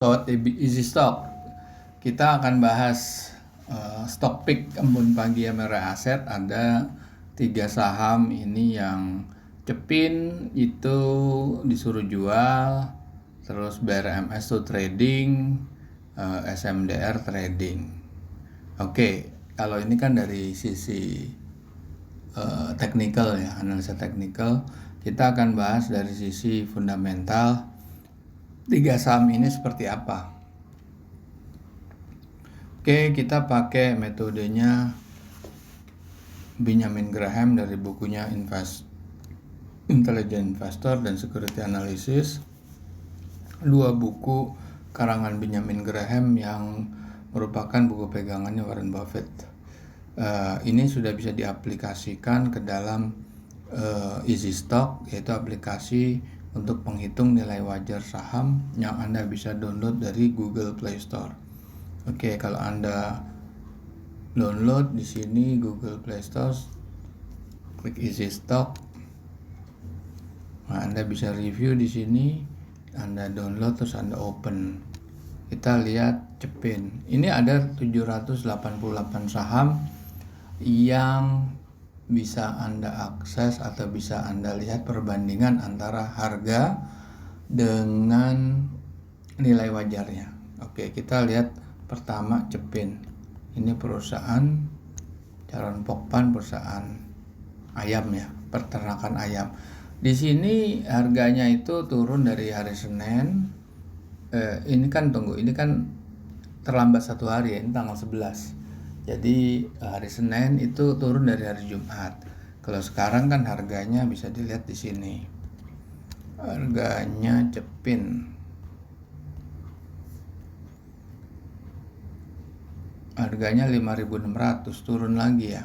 Sobat Easy Stock, kita akan bahas stock pick embun pagi Emera Aset. Ada 3 saham ini yang Cepin itu disuruh jual, terus BRMS itu trading, SMDR trading. Oke, kalau ini kan dari sisi technical ya, analisa teknikal. Kita akan bahas dari sisi fundamental 3 saham ini seperti apa. Oke, kita pakai metodenya Benjamin Graham dari bukunya Intelligent Investor dan Security Analysis. 2 buku karangan Benjamin Graham yang merupakan buku pegangannya Warren Buffett. Ini sudah bisa diaplikasikan ke dalam Easy Stock, yaitu aplikasi untuk penghitung nilai wajar saham yang Anda bisa download dari Google Play Store. Oke, kalau Anda download di sini Google Play Store, klik Easy Stock. Nah, Anda bisa review di sini, Anda download terus Anda open. Kita lihat Cepin. Ini ada 788 saham yang bisa Anda akses atau bisa Anda lihat perbandingan antara harga dengan nilai wajarnya. Oke, kita lihat pertama Cepin. Ini perusahaan Charon Pokpan, perusahaan ayam ya, peternakan ayam. Di sini harganya itu turun dari hari Senin. Ini kan terlambat 1 hari ya, ini tanggal 11. Jadi hari Senin itu turun dari hari Jumat. Kalau sekarang kan harganya bisa dilihat di sini. Harganya Cepin. Harganya 5.600, turun lagi ya.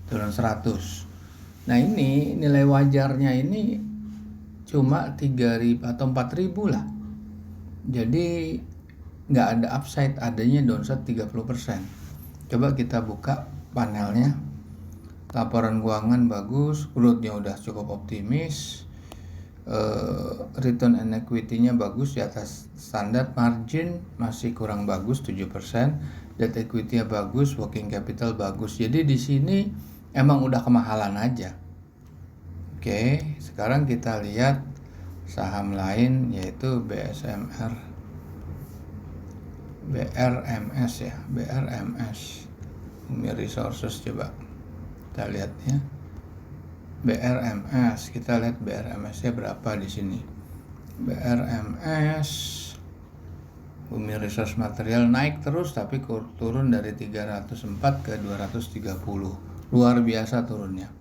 Turun 100. Nah, ini nilai wajarnya ini cuma 3.000 atau 4.000 lah. Jadi nggak ada upside, adanya downside 30%. Coba kita buka panelnya. Laporan keuangan bagus, growth-nya udah cukup optimis, return on equity-nya bagus di atas standar, margin masih kurang bagus 7%, debt equity-nya bagus, working capital bagus. Jadi di sini emang udah kemahalan aja. Oke, sekarang kita lihat saham lain yaitu BRMS ya, BRMS Bumi Resources. Coba kita lihat ya, BRMS. Kita lihat BRMS-nya berapa di sini. BRMS Bumi Resource Material naik terus tapi turun dari 304 ke 230. Luar biasa turunnya.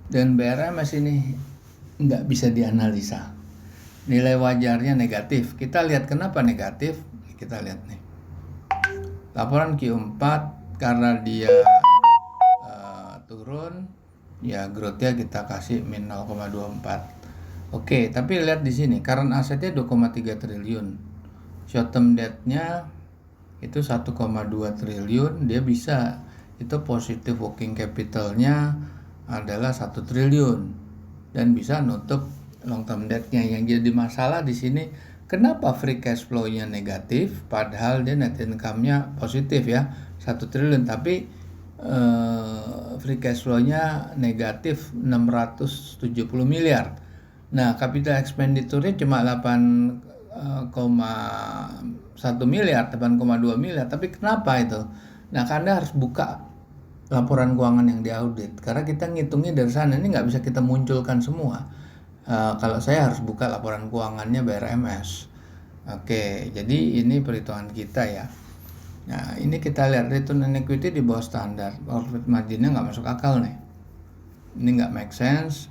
Dan BRMS ini nggak bisa dianalisa. Nilai wajarnya negatif. Kita lihat kenapa negatif. Kita lihat nih. Laporan Q4 karena dia turun, ya growth-nya kita kasih min 0,24. Oke, tapi lihat di sini, current asetnya 2,3 triliun. Short term debt-nya itu 1,2 triliun. Dia bisa, itu positive working capital-nya adalah 1 triliun dan bisa nutup long term debt-nya. Yang jadi masalah di sini, kenapa free cash flow-nya negatif padahal dia net income-nya positif ya, 1 triliun, tapi free cash flow-nya negatif 670 miliar. Nah, capital expenditure-nya cuma 8,1 miliar, 8,2 miliar. Tapi kenapa itu? Nah, Anda harus buka laporan keuangan yang diaudit, karena kita ngitungnya dari sana. Ini nggak bisa kita munculkan semua. Kalau saya harus buka laporan keuangannya BRMS. Oke, jadi ini perhitungan kita ya. Nah, ini kita lihat return on equity di bawah standar, profit marginnya nggak masuk akal nih. Ini nggak make sense.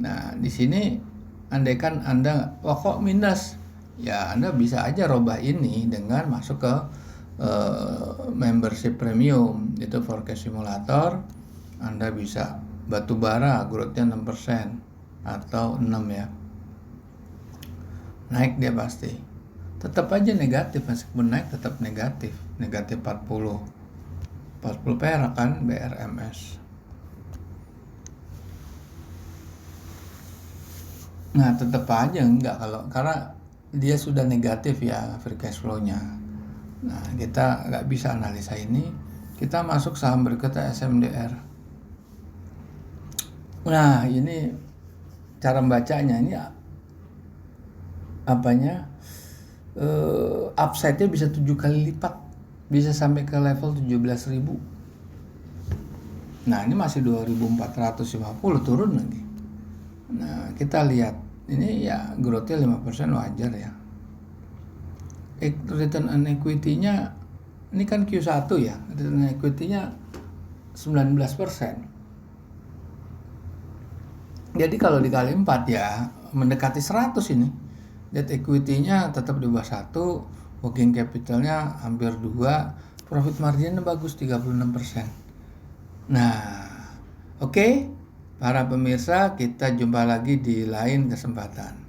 Nah, di sini andaikan Anda kok minus, ya Anda bisa aja robah ini dengan masuk ke membership premium, itu forecast simulator. Anda bisa batubara growth-nya 6% atau 6 ya. Naik dia pasti. Tetap aja negatif, meskipun naik tetap negatif 40 perak kan BRMS. Nah, tetap aja enggak, karena dia sudah negatif ya free cash flow-nya. Nah, kita nggak bisa analisa ini. Kita masuk saham berikutnya SMDR. Nah, ini cara membacanya ini apanya? Upside-nya bisa 7 kali lipat, bisa sampai ke level 17.000. Nah, ini masih 2.450, turun lagi. Nah, kita lihat ini ya growth-nya 5% wajar ya. Return on equity-nya ini kan Q1 ya, return on equity-nya 19%. Jadi kalau dikali 4 ya mendekati 100 ini. Debt equity-nya tetap di bawah 1, working capital-nya hampir 2, profit margin-nya bagus 36%. Nah, oke. Para pemirsa, kita jumpa lagi di lain kesempatan.